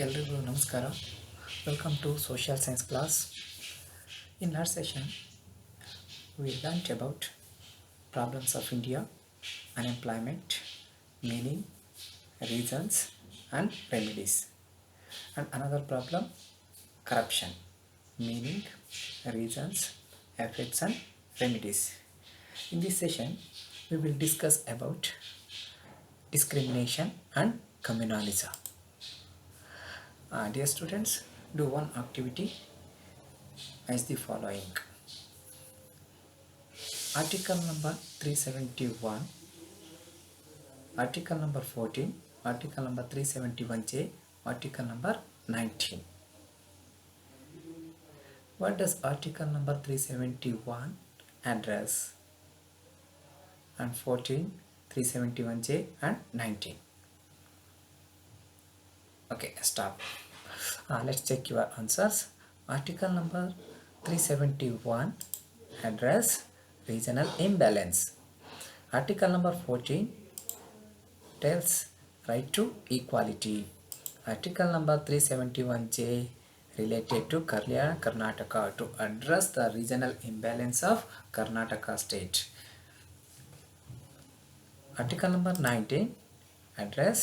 ಎಲ್ರಿಗೂ ನಮಸ್ಕಾರ. Welcome to social science class. In last session, we learnt about problems of India, unemployment, meaning, reasons, and remedies. And another problem, corruption, meaning, reasons, effects, and remedies. In this session, we will discuss about discrimination and communalism. Dear students, do one activity as the following. Article number 371, Article number 14, Article number 371J, Article number 19. What does Article number 371 address? And 14, 371J and 19. Okay, stop. Let's check your answers. Article number 371 address regional imbalance. Article number 14 tells right to equality. Article number 371J related to Karnataka to address the regional imbalance of Karnataka state. Article number 19 address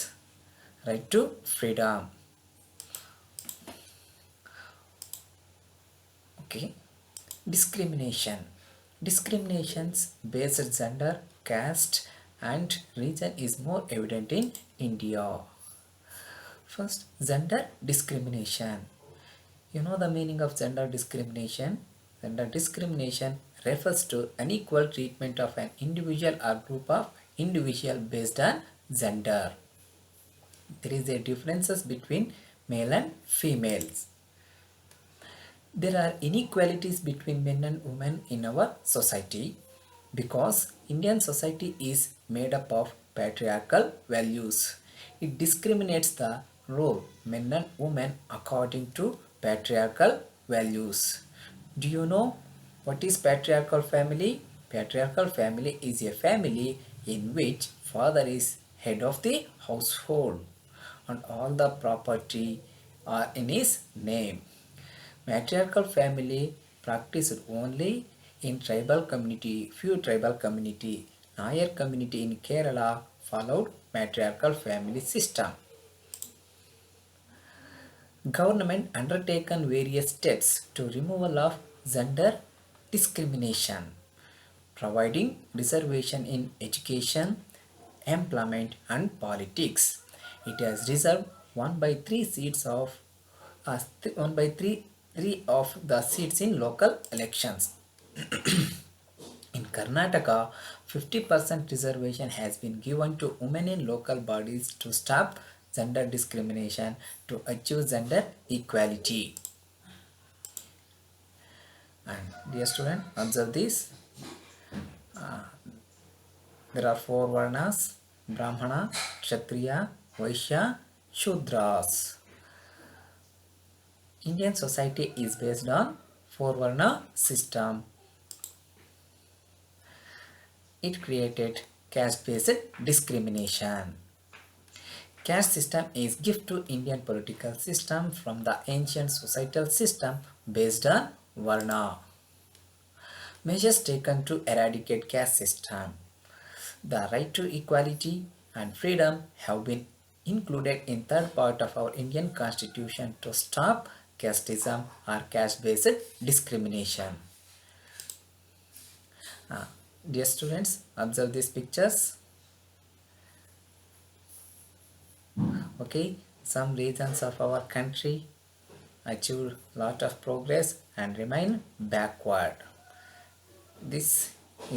right to freedom. Okay. Discrimination. Discriminations based gender, caste and region is more evident in India. First, gender discrimination. You know the meaning of gender discrimination? Gender discrimination refers to unequal treatment of an individual or group of individual based on gender. There is a differences between male and females. There are inequalities between men and women in our society because Indian society is made up of patriarchal values. It discriminates the role men and women according to patriarchal values. Do you know what is patriarchal family? Patriarchal family is a family in which father is head of the household and all the property are in his name. Matriarchal family practiced only in tribal community, few tribal community. Nayar community in Kerala followed matriarchal family system. Government undertaken various steps to removal of gender discrimination, providing reservation in education, employment and politics. It has reserved 1/3 seats of 1/3 of the seats in local elections. In Karnataka, 50% reservation has been given to women in local bodies to stop gender discrimination to achieve gender equality. And dear student, observe this. There are 4 varnas: Brahmana, Kshatriya, Vaishya, Shudras. Indian society is based on 4 varna system. It created caste-based discrimination. Caste system is gift to Indian political system from the ancient societal system based on varna. Measures taken to eradicate caste system. The right to equality and freedom have been included in third part of our Indian constitution to stop casteism or caste-based discrimination. Dear students, observe these pictures. Okay, some regions of our country achieved lot of progress and remain backward. This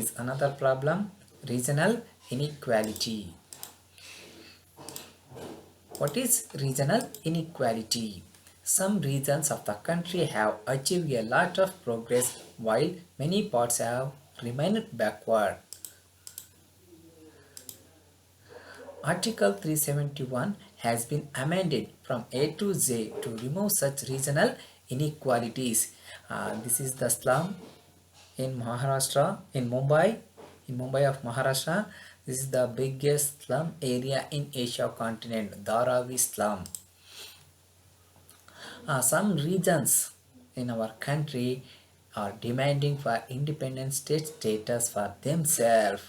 is another problem, regional inequality. What is regional inequality? Some regions of the country have achieved a lot of progress while many parts have remained backward. Article 371 has been amended from A to Z to remove such regional inequalities. This is the slum in Maharashtra, in Mumbai of Maharashtra. This is the biggest slum area in Asia continent, Dharavi slum. Some regions in our country are demanding for independent state status for themselves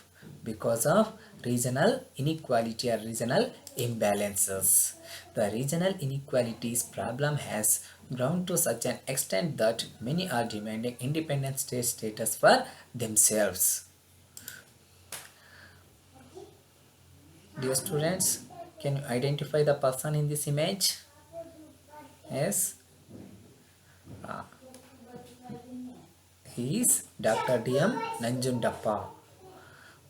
because of regional inequality or regional imbalances. The regional inequalities problem has grown to such an extent that many are demanding independent state status for themselves. Dear students, can you identify the person in this image? Yes, he is Dr. D.M. Nanjundappa.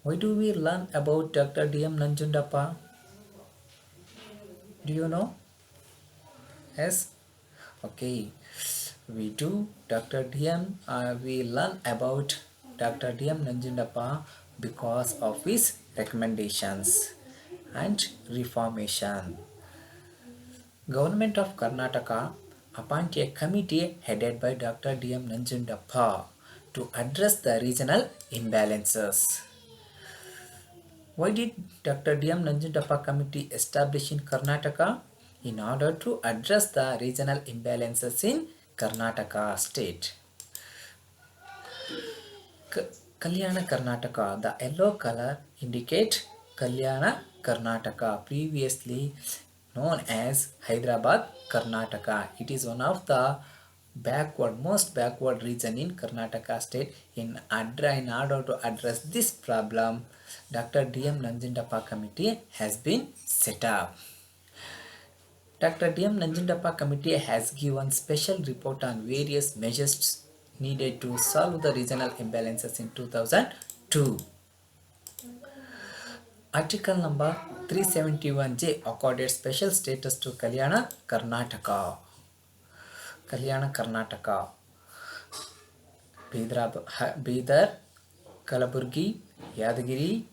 Why do we learn about Dr. D.M. Nanjundappa? Do you know? Yes? Okay. We do Dr. D.M. We learn about Dr. D.M. Nanjundappa because of his recommendations and reformation. Government of Karnataka appointed a committee headed by Dr. D.M. Nanjundappa to address the regional imbalances. Why did Dr. D.M. Nanjundappa committee establish in Karnataka? In order to address the regional imbalances in Karnataka state. Kalyana Karnataka, the yellow color indicate Kalyana Karnataka, previously known as Hyderabad Karnataka. It is one of the most backward region in Karnataka state. In order to address this problem, Dr. D.M. Nanjundappa committee has been set up. Dr. D.M. Nanjundappa committee has given special report on various measures needed to solve the regional imbalances in 2002. Article number 371J accorded special status to Kalyana Karnataka. Kalyana Karnataka. Bidar, Kalaburgi, Yadagiri,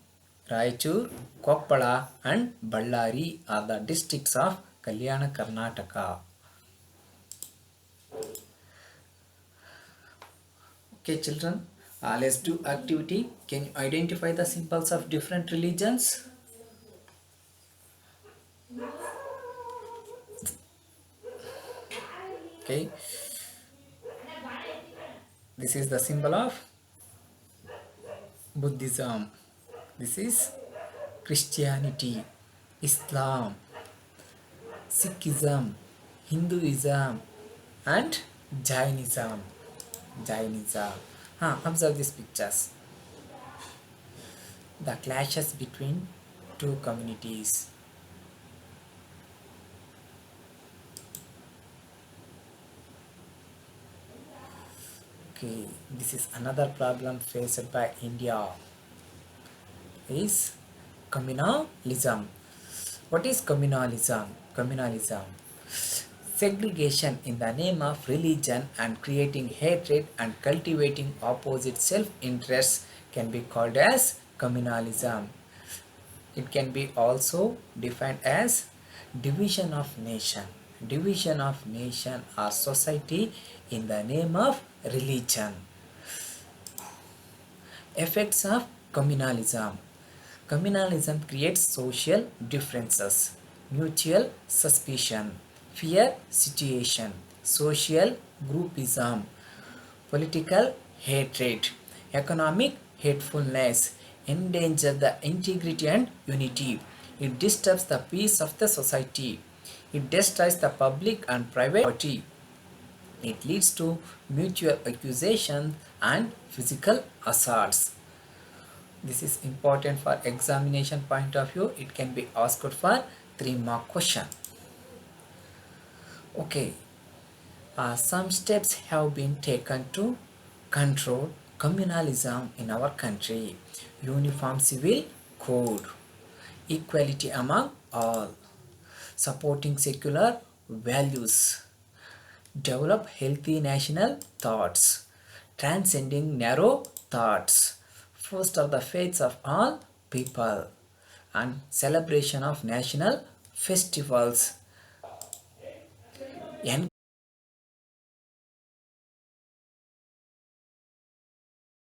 Raichur, Koppala and Ballari are the districts of Kalyana Karnataka. Okay children, let's do activity. Can you identify the symbols of different religions? Okay. This is the symbol of Buddhism. This is Christianity, Islam, Sikhism, Hinduism and Jainism. Observe these pictures. The clashes between two communities. Okay, this is another problem faced by India. Is communalism. What is communalism? Communalism. Segregation in the name of religion and creating hatred and cultivating opposite self-interests can be called as communalism. It can be also defined as division of nation. Division of nation or society in the name of religion. Effects of communalism. Communalism creates social differences, mutual suspicion, fear situation, social groupism, political hatred, economic hatefulness, endanger the integrity and unity. It disturbs the peace of the society. It destroys the public and private property. It leads to mutual accusation and physical assaults. This is important for examination point of view. It can be asked for 3-mark question. Okay, some steps have been taken to control communalism in our country. Uniform civil code, equality among all, supporting secular values, develop healthy national thoughts, transcending narrow thoughts, first of the faiths of all people, and celebration of national festivals.